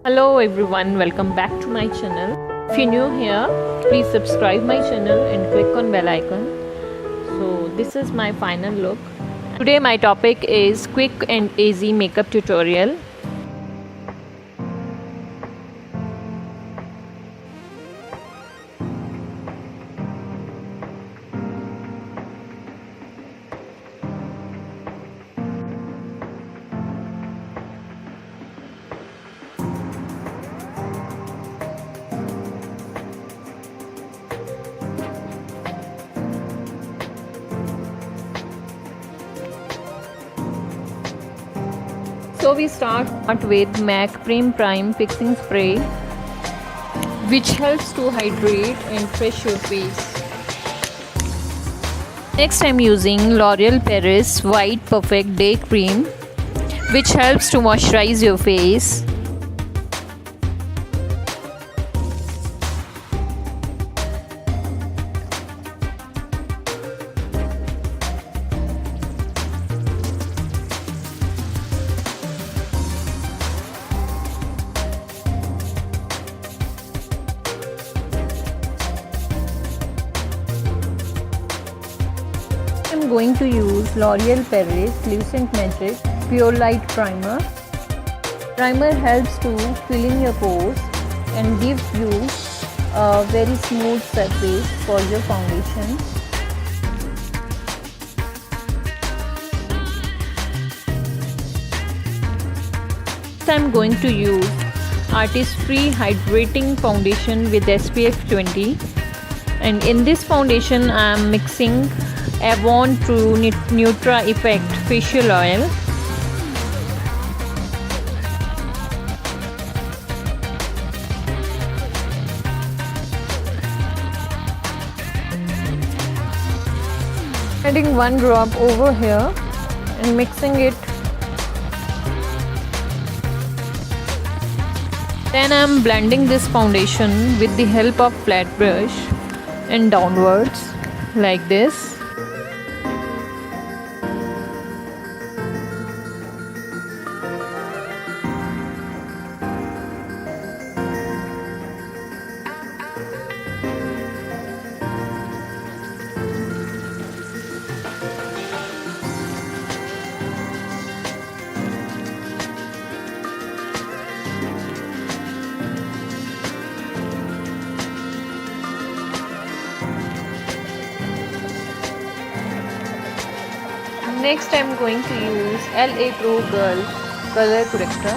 Hello everyone, welcome back to my channel. If you're new here, please subscribe my channel and click on bell icon. So this is my final look. Today my topic is quick and easy makeup tutorial. So we start with MAC Prime Fixing Spray, which helps to hydrate and fresh your face. Next I'm using L'Oreal Paris White Perfect Day Cream, which helps to moisturize your face. I'm going to use L'Oreal Paris Lucent Magic Pure Light Primer. Primer helps to fill in your pores and gives you a very smooth surface for your foundation. I'm going to use Artistry Hydrating Foundation with SPF 20, and in this foundation I am mixing Avon nutraeffect facial oil. Adding one drop over here and mixing it. Then I am blending this foundation with the help of flat brush and downwards like this. Next I am going to use LA Pro Girl Color Corrector,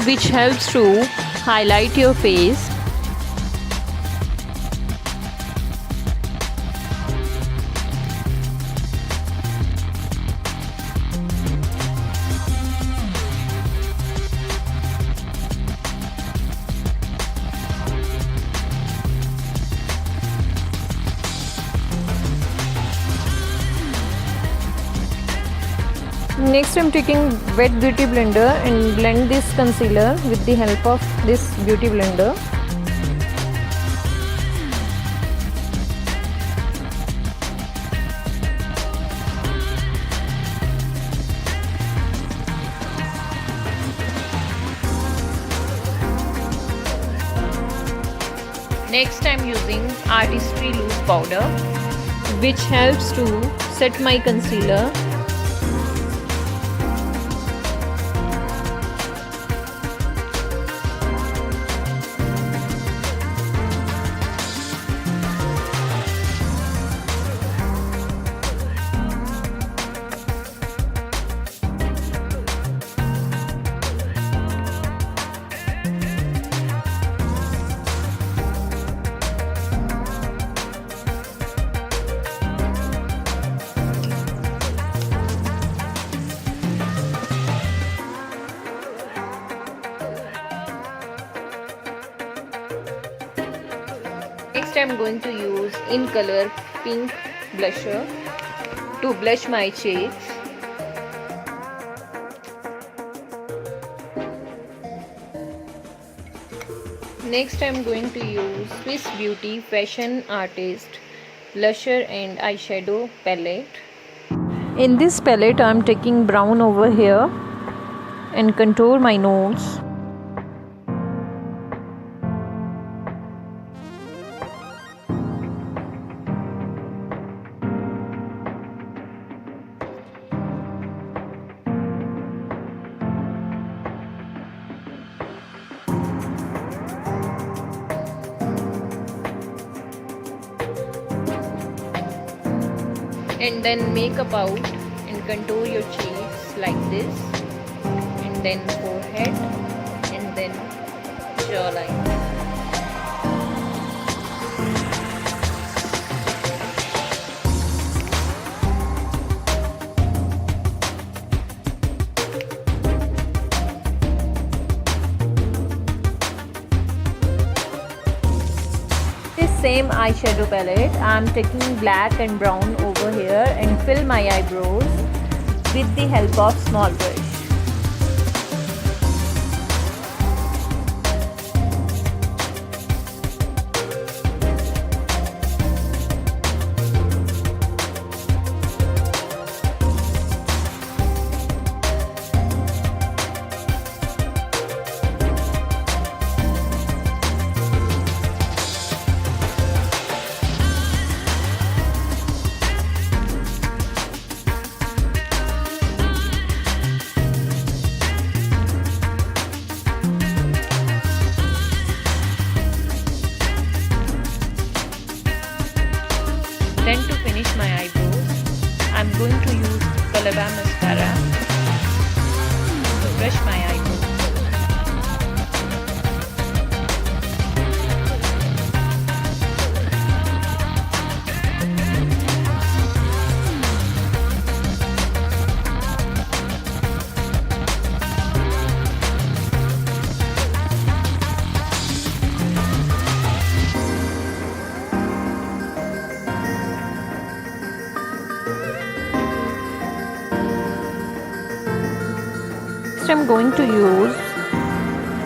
which helps to highlight your face. Next I am taking wet beauty blender and blend this concealer with the help of this beauty blender. Next I am using Artistry Loose Powder, which helps to set my concealer. Next I am going to use In Color Pink Blusher to blush my cheeks. Next I am going to use Swiss Beauty Fashion Artist Blusher and Eyeshadow Palette. In this palette I am taking brown over here and contour my nose. and then make a pout and contour your cheeks like this, and then forehead, and then jawline. Same eyeshadow palette, I am taking black and brown over here and fill my eyebrows with the help of small brush. Then to finish my eyebrows, I'm going to use Color mascara to brush my eyebrows. Next I'm going to use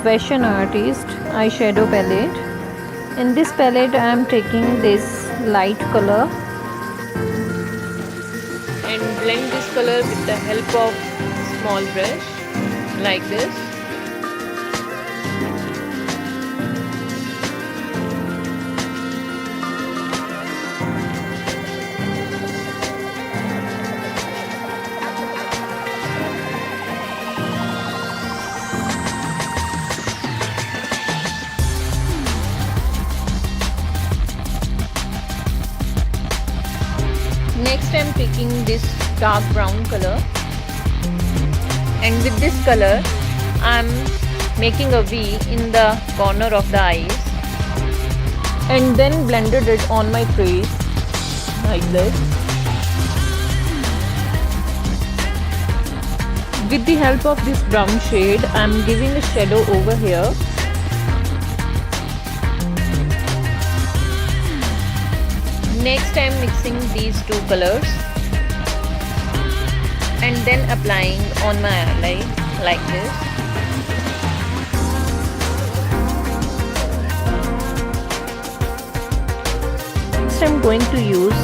Fashion Artist eyeshadow palette. In this palette I am taking this light color and blend this color with the help of small brush like this. Next I am taking this dark brown color, and with this color I am making a V in the corner of the eyes and then blended it on my face like this. With the help of this brown shade I am giving a shadow over here. Next I am mixing these two colors and then applying on my eyelid like this. Next I am going to use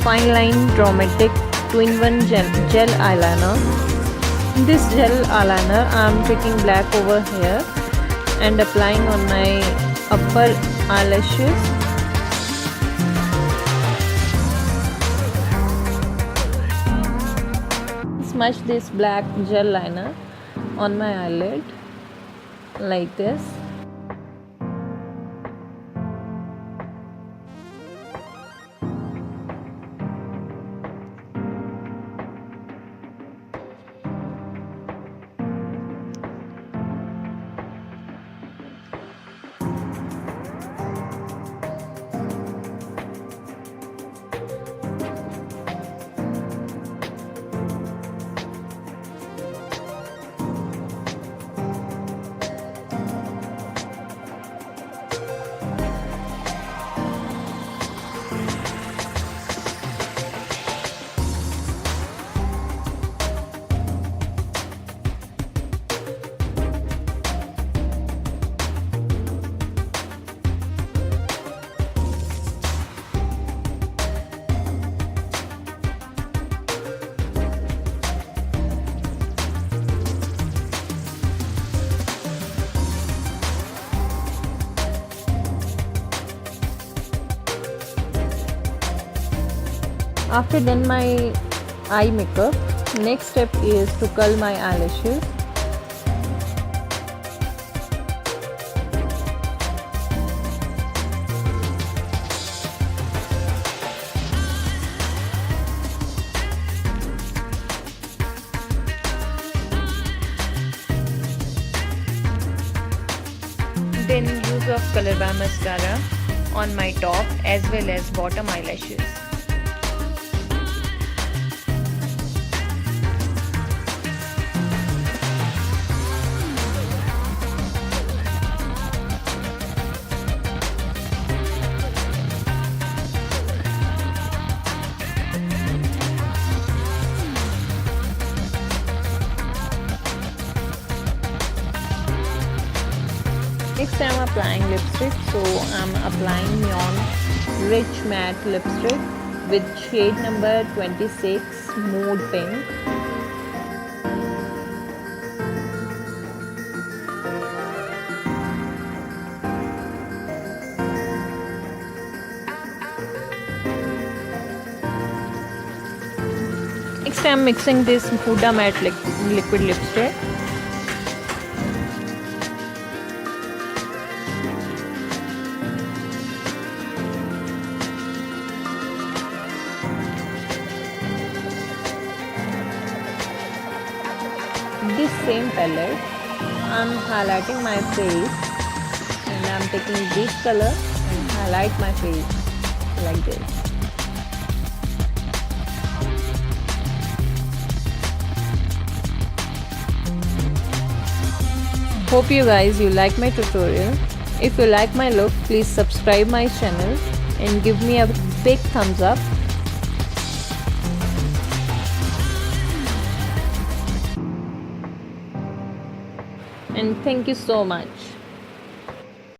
fineline dromatic 2-in-1 gel eyeliner. In this gel eyeliner I am taking black over here and applying on my upper eyelashes. Smudge this black gel liner on my eyelid like this. After done my eye makeup, next step is to curl my eyelashes. in use of color bar mascara on my top as well as bottom eyelashes. Next I'm applying lipstick, so I'm applying Meon Rich Matte Lipstick with shade number 26 Mood Pink. Next I'm mixing this Huda Matte liquid lipstick. This same palette, I'm highlighting my face and I'm taking this color and highlight my face like this. Hope you guys like my tutorial. If you like my look, please subscribe my channel and give me a big thumbs up. And thank you so much.